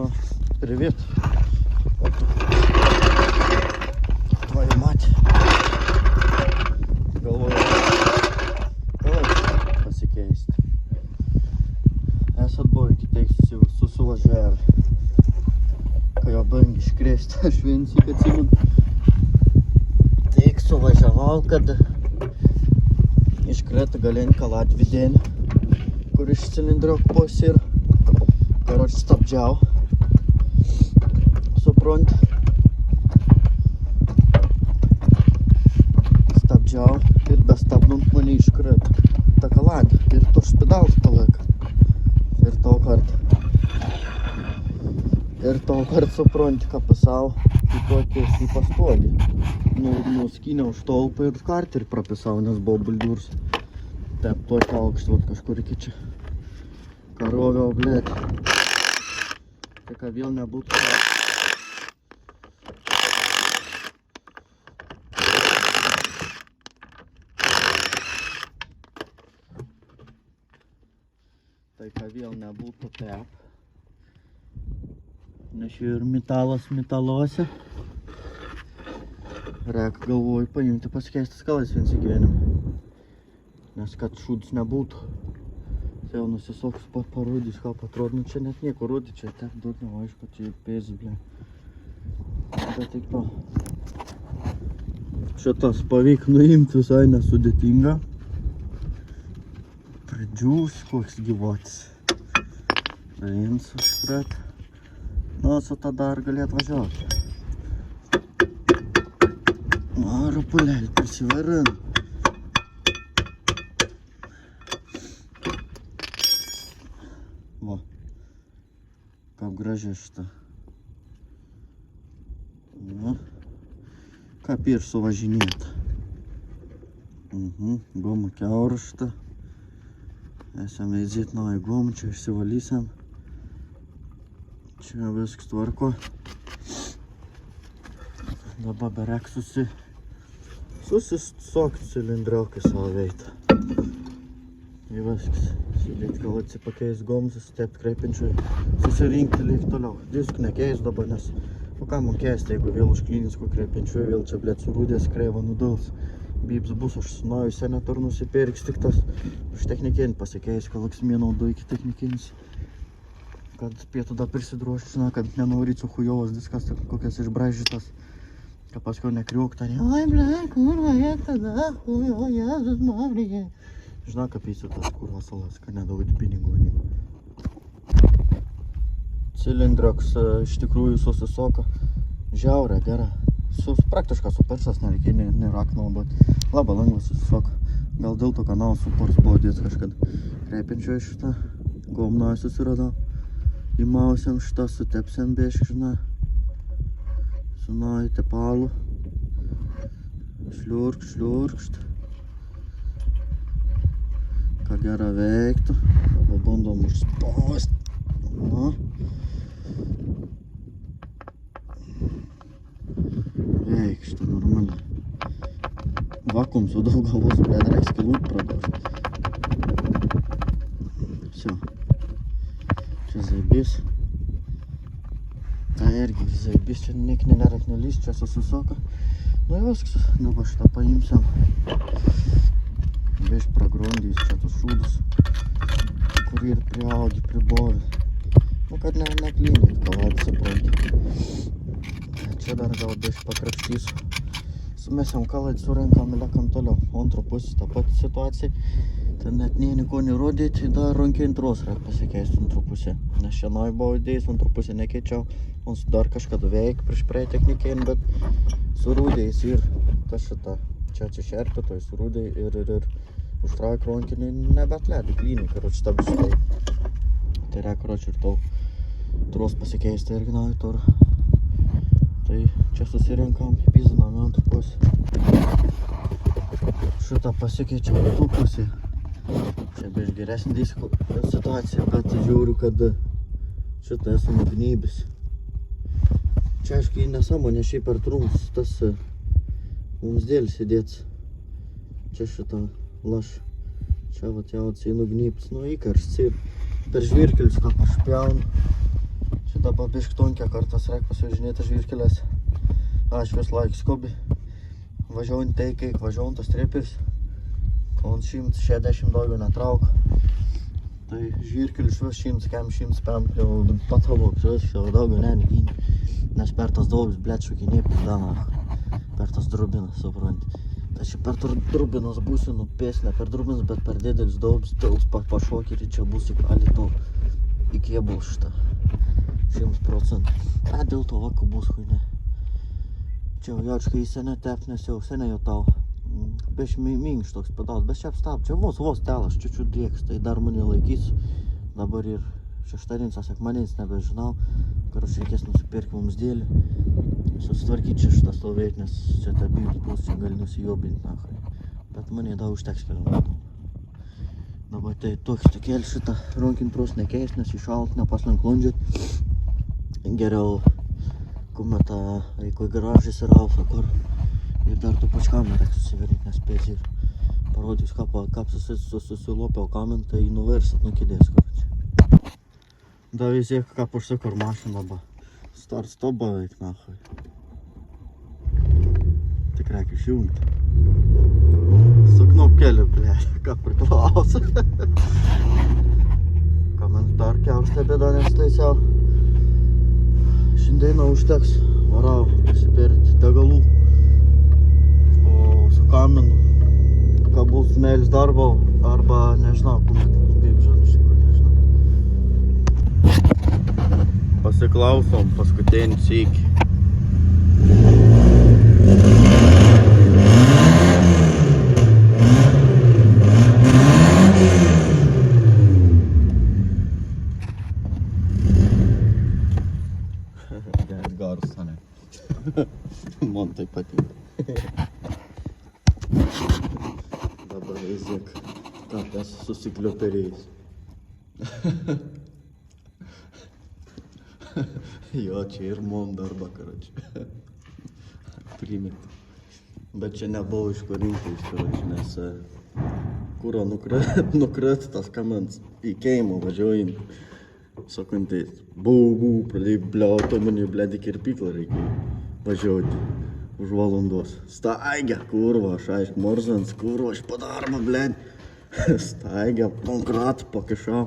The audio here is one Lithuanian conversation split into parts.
Ну, привет. Твою мать. Galvoju, kalais pasikeist. Esat buvę iki teiks jau susivažiavę. Kai jo bangi iškrėsti, aš viensyk atsimenu. Teik suvažiavau, kad iškrėta galenka Latvidienė, kur iš cilindriok pusė ir karoč stabdžiau. Suprant. Stabdžiau ir bestabdant mane iškrėta ta kaladė ir toks pedalas palaika. Ir tau kart supranti, ką pasau, į tokiais į pastogį. Nuskyniau štolpą ir kartį ir prapisau, nes buvo buldiurs. Taip, tokį aukštį, vat kažkur iki čia. Karoviau, blėt. Tai ką vėl nebūtų. Tai ką vėl nebūtų taip. Nes čia ir metalas metaluose. Reik galvoju paimti pasikeistas kalais viens į gyvenimą. Nes kad šūdus nebūtų. Tai jau nusisoks parodys, ką patrodo. Nu čia net nieko rodyti, čia taip dugno, aišku, čia pėzis, blė. Bet tik to. Šitas pavyk nuimti visai nesudėtinga. Pradžiūs, koks gyvotis. Paimsiu iškret. Nu, su ta dar galėt važiuoti. Rapulėlį prisivarin. Va. Kaip gražiai šitą. Na. Kaip ir suvažinėta. Goma kiaura šitą. Esame įzėt naują gomą, čia išsivalysim. Čia viskas tvarko. Dabar berek susisokti cilindriaukai savo veitą. Ir viskas. Sėdėt gal atsipakeis gomus, susitepti kreipinčiui, susirinkti lyg toliau. Disk nekeis dabar, nes o ką man keisti, jeigu vėl užklynis ko kreipinčiui, vėl čia blėt surūdės kreiva nudals. Bybs bus, aš naują senator nusipirks tik tas. Už technikinį pasikeis, gal aksmė naudoju iki technikinis. Kad pietų da prisidruoština, kad nenauryt su chujovas diskas, kokias išbraižytas. Kad paskui nekriuk ten, oi blė, kurva, jėk tada, o Jėzus Marija. Žinau, kaip įsiu tas kurva salas, kad nedaugti pinigų. Cilindroks iš tikrųjų susisoka žiaurė, gera. Praktiškai supersas, nereikia nerak naudoti. Labai lengva susisoka. Gal dėl to kanalo supors buvo dės kažkad kreipinčio iš šitą. Gomnoje susiradau. Įmausiam šitą, sutepsiam biškį, žinai. Su nauju tepalu. Šliurkšt. Ką gerą veiktų. Bandom užspausti. Veik šitą normaliai. Vakuum su daug galvos, blėt, reiks kilūt pradaužti. Все. Čia zaibys. Tai irgi zaibys, čia niek nereik nelįst, čia susisoka. Nu ir viskas, dabar šitą paimsiam. Biš pragrundys čia tus šūdus, kur ir priaugi, pribovi. Nu kad neklynyt, kaladį supranti. Čia dar gal biš pakrapštysiu. Sumesiam kaladį, surinkam ir lekam toliau. Antro pusės ta pati situacija. Ten net nieko nerodyti, dar rankiai antros reik pasikeisti antro pusę. Nes čia nauja buvo įdėjus, antro pusę nekeičiau. Mums dar kažkada veik prieš praeį technikėn, bet surūdėjus ir kas šita. Čia atsišerpė, surūdėjai ir užtrauk rankinį nebetleidai klynį, karoči ta visai. Tai reik, karoči, ir tau tros pasikeisti irgi nauja tur. Tai čia susirinkam, pizinam į antrą pusę. Šitą pasikeičiam į tų pusę. Čia biš geresnė disko situacija, bet žiūriu, kad šitą esu nugnybis. Čia aiškiai nesąmonė, šiaip per trumps tas mums dėl sėdėts. Čia šitą laš. Čia vat jau atsiai nugnybs, nu įkaršts ir per žvirkelius ką pašpjaun. Čia čia dabar bišktonkė kartas reik pasivažinėti žvyrkelės. Aš vis laik skubi. Važiuojant teikiai, važiuojant tas treperis. On 160 daugiau netrauk. Tai žvyrkelis vis 100-105 jau pataloks, vis jau daugiau nenegynė. Nes per tas daugis, blėt, šukinė pildana. Per tas drubinas, supranti. Tai čia per drubinas būsi nupėsne, per drubinas, bet per didelis daugis, tils pašokį ir čia būsi alito iki jebul šitą. 100%. A, dėl to vakų bus huinė. Čia jau jaučka į senę tep, nes jau senę jau tau. Beš minkš toks pedalas, bet čia apstab, čia vos telas, čiučiut drėks, tai dar mane laikys. Dabar ir šeštadienis, sekmadienis, nebežinau. Karoči reikės nusipirkti mums dėlį. Susitvarkyti čia šitą stovėti, nes čia ta bilis bus, čia gali nusijobinti nachai. Bet mane dar užteks keliom metom. Dabar tai toks tokel šitą ronkintros nekeist, nes išalt, nepaslank lundžiat. Geriau kumetą eiko į garažą įsiraufa, kur ir dar tų pačkamą reikia susivaryti, nes spės ir parodys, kaip susilopiau kamen, tai nuversit nukidės, karoči. Da vizėk, kaip užsikur mašiną, ba. Start stop beveik, nachai. Tik reikia išjungti. Su knopkeliu, blėt, ką priklauso. Kamen dar kiauštė bėda nestaisiau. Šiandieną užteks, varau pasipirkti degalų. O su kamenu, ką bus smėlis darbo, arba nežinau, kur bibžan iš tikrųjų, nežinau. Pasiklausom paskutinį sykį. Geras garas, ane? Man tai patinka. Dabar vaizėk, kaip esu susiklioperiais. Jo, čia ir mum darba, karoči. Primeti. Bet čia nebuvo iš kur rinktis, karoči, nes kuro nukret tas kamens į keimą važiuojant. Sakantai, pradėjai bliauto, mane blėdi kirpiklą reikia važiuoti už valandos. Staigia, kurva, aš aišk, morzans, kurva, aš padarba, blėdi. Staigia, konkrat, pakišau.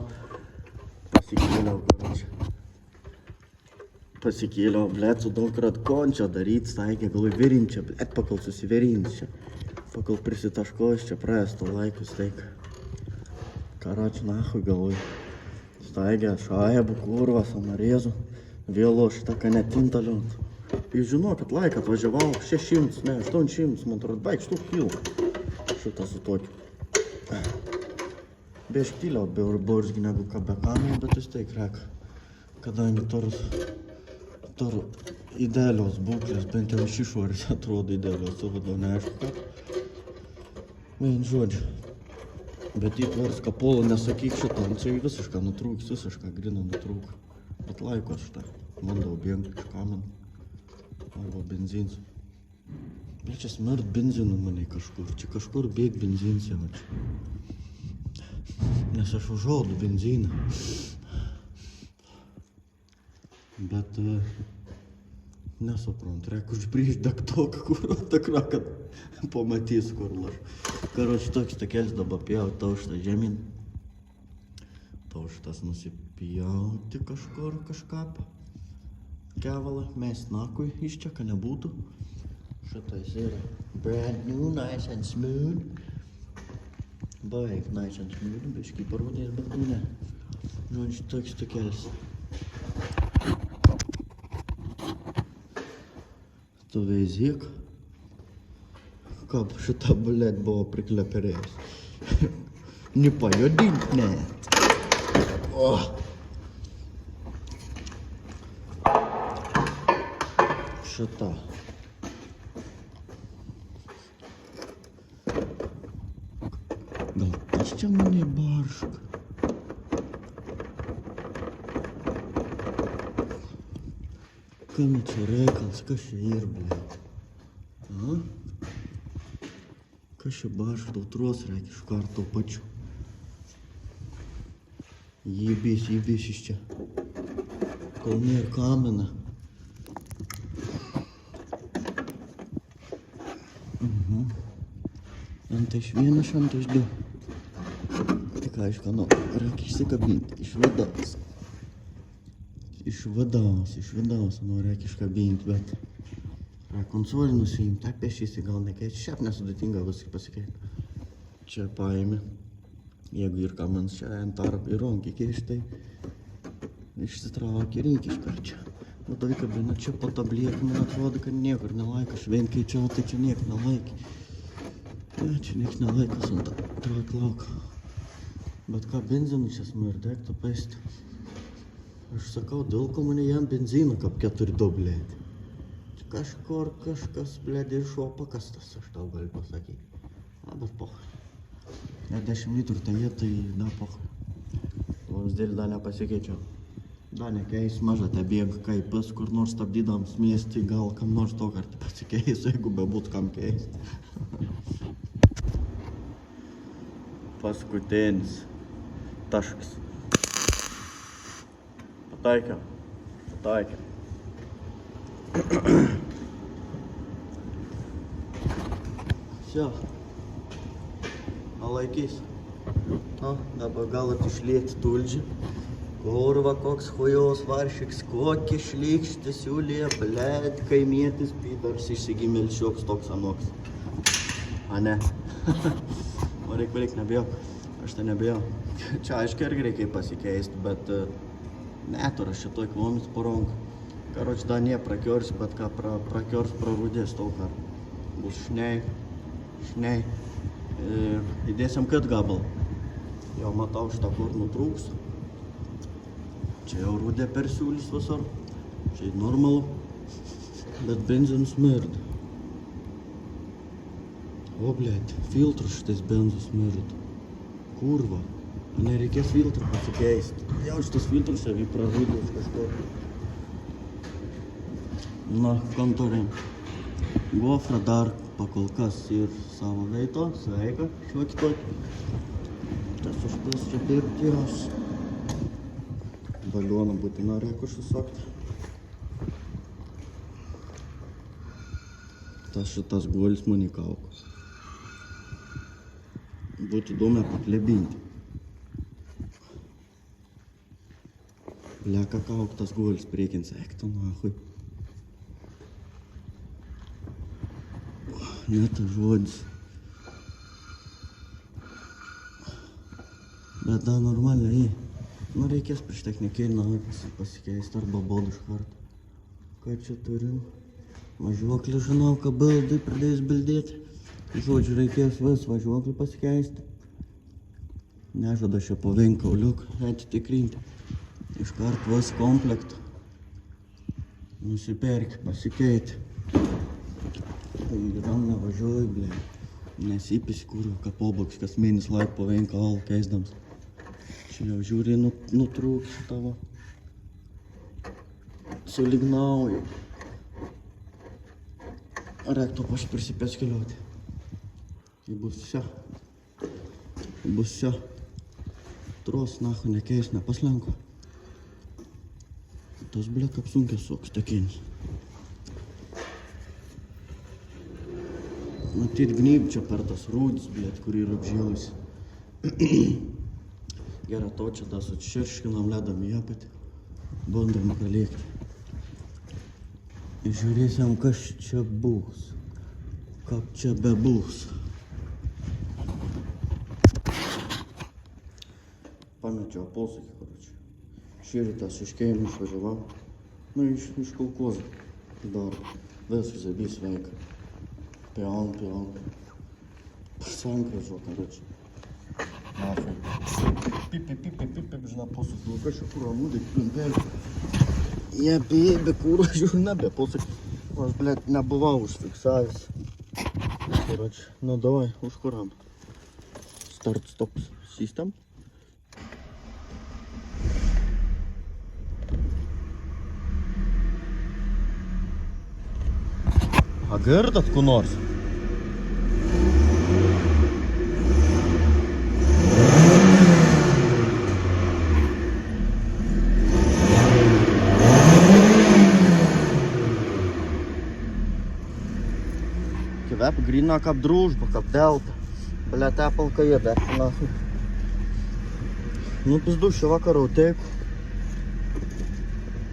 Pasikėliau, karoči. Pasikėliau, blėd, su daugkrat končio daryt, staigia, galui virin čia, blėd, pakal susiverin čia. Pakal prisitaškos čia, praesto laikus, taik. Karoči, nahui, galui. Staigia, šaibu, kurva, samarėzu, vėlo šitą kanetinta liont. Jūs žinau, kad laiką atvažiavau 600, ne, 800, man atrodo, baig štų kil. Šitą su tokiu. Bieš tyliau, borzgi negu ką be kamerų, bet vis tai krek. Kadangi turiu idealios būklės, bent jau iš išorės atrodo idealios, tu vadau neaišku ką. Vien žodžiu. Bet įtvers kapolą nesakyk šitą, čia visišką nutrūks, visišką griną nutrūk. Bet laiko šitą, bandau bėgti iš kamen. Arba benzins. Bet čia smert benzinu mane kažkur, čia kažkur bėg benzins jau čia. Nes aš užaudu benziną. Bet nesuprant, reikia užbrėžti degtoką, kur takra, kad pamatys, kur laš. Karoči, toks takelis dabar pjauti tauštą žemyn. Tauštas nusipjauti kažkur kažkap. Kevalą mes nakui iš čia, kad nebūtų. Šitais yra brand new, nice and smooth. Beveik nice and smooth, biškai parūnės, bet ne. Žodžiu, toks takelis. Tu veizėk, kaip šitą blėt buvo prikleperėjęs. Nepajodint net. Šitą. Gal kas čia mane barška? Kam čia reikals, kas čia ir, blėt? Kas čia barška, dautros reikia iš karto pačiu. Jebės iš čia. kol nėra kamina. Ant iš vienas, ant iš du. Tik aišku, reikia išsikabinti iš vidaus. Iš vidaus, reikia iškabinti, bet konsolį nusiimti, taip pėšysi gal nekeisti. Šiaip nesudėtinga viskai pasikeiti. Čia paėmė, jeigu ir ką man čia ant tarp įronkį keisti, tai išsitraukia reikia iškart čia. Nu tai kabina čia po tablėtų, man atrodo, kad niekur nelaika, švenkiai čia, tai čia niek nelaikė. Ja, čia niek nelaikas ant traklauka. Bet ką benzinų čia smirdėk, tu pėsti. Aš sakau, dėl ko mane jam benziną kaip 4 doblėti. Kažkas, blėdė, iš šuo pakastas, aš tau galiu pasakyti. Na, bet pochai. Ne 10 litrų tai jie, tai da pochai. Vamsdėlį da nepasikeičiau. Da nekeis mažą te bėgą, kaip pas kur nors stabdydams miestį, gal kam nors to kartą pasikeis, jeigu bebūt kam keisti. Paskutinis taškas. Pataikiau. Все. Laikys. O, dabar galat išlieti tulžį. Kurva, koks chujos varšiks, kokį šlykštį siūlė, blėd, kaimietis, pydars išsigimėl šioks toks anoks. A ne? O reik, nebijau. Aš tai nebijau. Čia aiškiai irgi reikia pasikeisti, bet neturiu šitoj kilomis poronką. Karoč, da nie prakiors, bet ką prakiors prarūdės tol kar. Bus šnei. Įdėsim kit gabalą. Jau matau šitą kur nutrūks. Čia jau rūdė persiūlis visur. Čia normalu. Bet benzinas smirda. O, blėt, filtrus šitais benzus smirda. Kurva. Nereikės filtrų pasikeisti. Jau šitas filtrus jau prarūdės kažkur. Na, kontorėm. Gofra dar pakol kas ir savo veito, sveika, šiuokį tokį. Tas užtas čia dirbti jos. Balioną būtina reikia susakti. Tas šitas guolis man įkauko. Būtų įdomu paklebinti. Leka kauk tas guolis priekins, eikto nahui. Ne tas žodis. Bet da normaliai. Nu reikės prieš technikėlį pasikeisti arba bodą iš karto. Ką čia turim? Važiuoklį žinau, ką bildai pradėjus bildėti. Žodžiu, reikės vis važiuoklį pasikeisti. Nežada šio po vienkauliuką atitikrinti. Iš karto vis komplektą. Nusiperki, pasikeiti. Tai ram nevažiuoju, blė. Nesipisi kurva, ką poboks, kas mėnes laik po vienkalą keisdams. Čia jau žiūri nutrūks tavo. Sulignauju. Reiktų prisipečkeliuoti. Tai bus čia. Tros, nahu, nekeis, nepaslenko. Tas, blė, kaip sunkiai suks tekinis. Matyt, gnyb čia per tas rūdis, blėt, kur yra apžėlus. Gerą to čia tas atširškinam, ledam į apatį. Bandom kalėkti. Žiūrėsim, kas čia bus. Kaip čia bebus. Pamečiau posakį, karočiui. Šįrytas iškeimų išvažiavau. Nu, iš kolkozų. Dar viskas zabys sveika. Пион. Санкрыжу, короче. Нахуй. Пипи, жена посуд. Ну, короче, кура, мудик, блин, я бебе, кура, журна, бе, посуд. Аж, блядь, не бывал уж фиксаюсь. Короче, ну давай, уж курам. Старт-стоп систем. A girdat kur nors? Vep, grina kaip družba, kaip delta. Bля, tepalka jie dešina. Nu, pizdu šį vakarą teikų.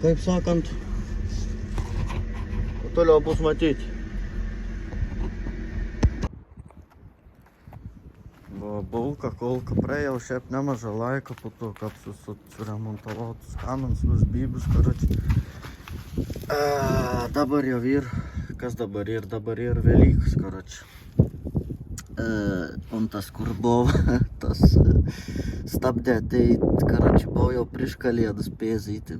Kaip sakant, toliau bus matyti. Bulka, kolka, praėjau šiaip nemažą laiką po to, kaip suremontavau tus Kamenskus, Bybus, dabar jau ir, kas dabar ir Velykas, on tas, kur buvo, tas stabdė, tai, buvo jau prieš kalėdas pėzyti,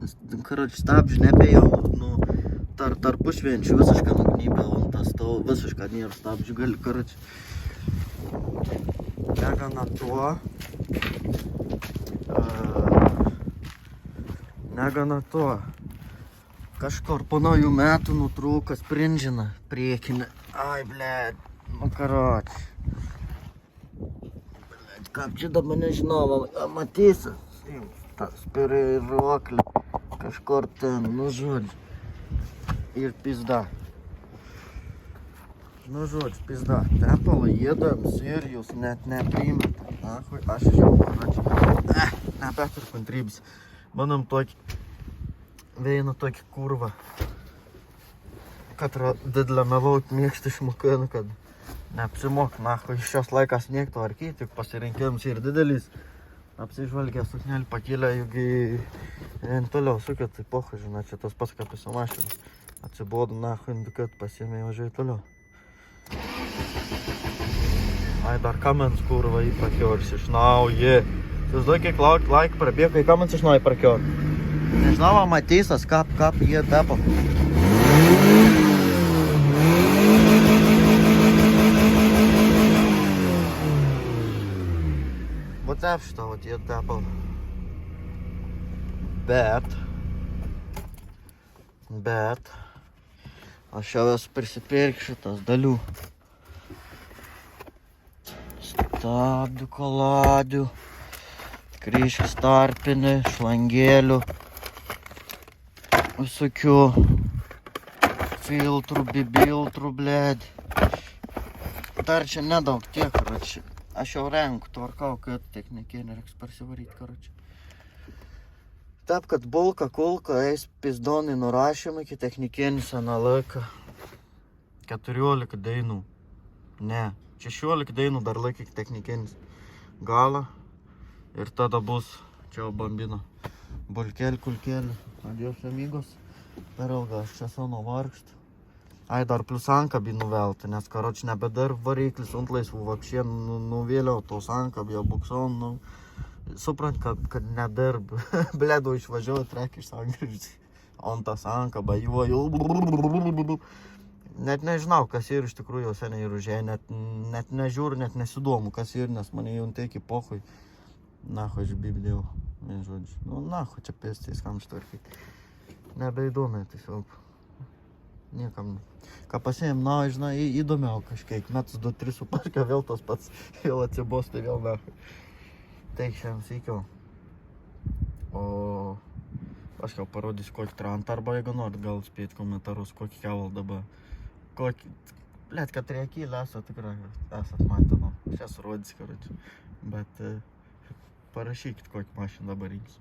stabdžių nebėjau, nu, tarpušvenčių visiškai nugnybė, on tas, to visiškai nėra stabdžių, gali, negana to, kažkur po naujų metų nutrūko sprindžiną priekinę. Ai, blėd, makaroč. Blėd, kaip čia dabar nežinau, matysi, tas spiriroklį, kažkur ten, nu žodžiu, ir pizda. Nu žodžiu, pizda, tepalą jėdam, serijus net nepriimta. Nahui, aš jau, nebeturiu kantrybės. Manom tokį, veina tokį kurvą, kad didliamavaut mėgsti išmokėnu, kad neapsimok, nahui, iš šios laikas niek tvarkyti, tik pasirinkimas ir didelis. Apsižvalgė suknelį pakėlė, juk toliau sukėt, tai pochai, žinai, čia tas pats kaip su mašinu. Atsibodu, nahui, kad pasiėmė važiuoju toliau. Ai, dar Kamens kurva jį prakiors iš nauji. Įsivaizduoju, kiek laik prabėgo, kai Kamens iš nauji prakior. Nežinau, matysas, kap jie tepa. Va tep šitą, va jie tepa. Bet, aš jau esu prisipirk šitas dalių. Stabdžių, koladių, kryškis tarpinį, šlangėlių, visokių filtrų, bibiltrų, blėd. Dar čia nedaug tiek, karoči. Aš jau renku, tvarkau, kad technikėnį reiks persivaryti, karoči. Taip, kad bulka, kulka, eis pizdonai nurašymai, iki technikėnis analika. 14 dainų. Ne. 16 dainų dar laikyk technikėnis galą ir tada bus čia bambino. Bulkelį, kulkelį. Adios, amigos. Per ilgą aš čia savo vargštų. Ai, dar plus ankabį nuvelti, nes karoči nebedarb variklis ant laisvų vapšė nuvėliau tos ankabį, jau bukson, nu. Suprant, kad nedarb. Bledo išvažiuoju, trek iš sankryždį. Ant tas ankabą, juo. Net nežinau, kas ir iš tikrųjų jau seniai ir užėjai, net nežiūriu, net nesidomu, kas ir, nes mane jau teiki pohui. Nahui, aš bibdėjau, vien žodžiu. Nu, nahui, čia pėstys, kam šitvarkyti. Nebeįdomiai, tiesiog. Niekam. Ką pasiėm, na, žinai, įdomiau kažkiek. Metus 2-3 su paška, vėl tas pats, vėl atsibos, tai vėl nahui. Teik šiandien sėkiau. O aš gal parodysiu kokį trantą, arba jeigu norit, gal spėti komentarus, kokį kevalą dabar. Kokį, blėt, kad riekylį esat tikrai, esat matę, nu, šias rodys, karoči. Bet parašykit, kokį mašiną dabar rinksim.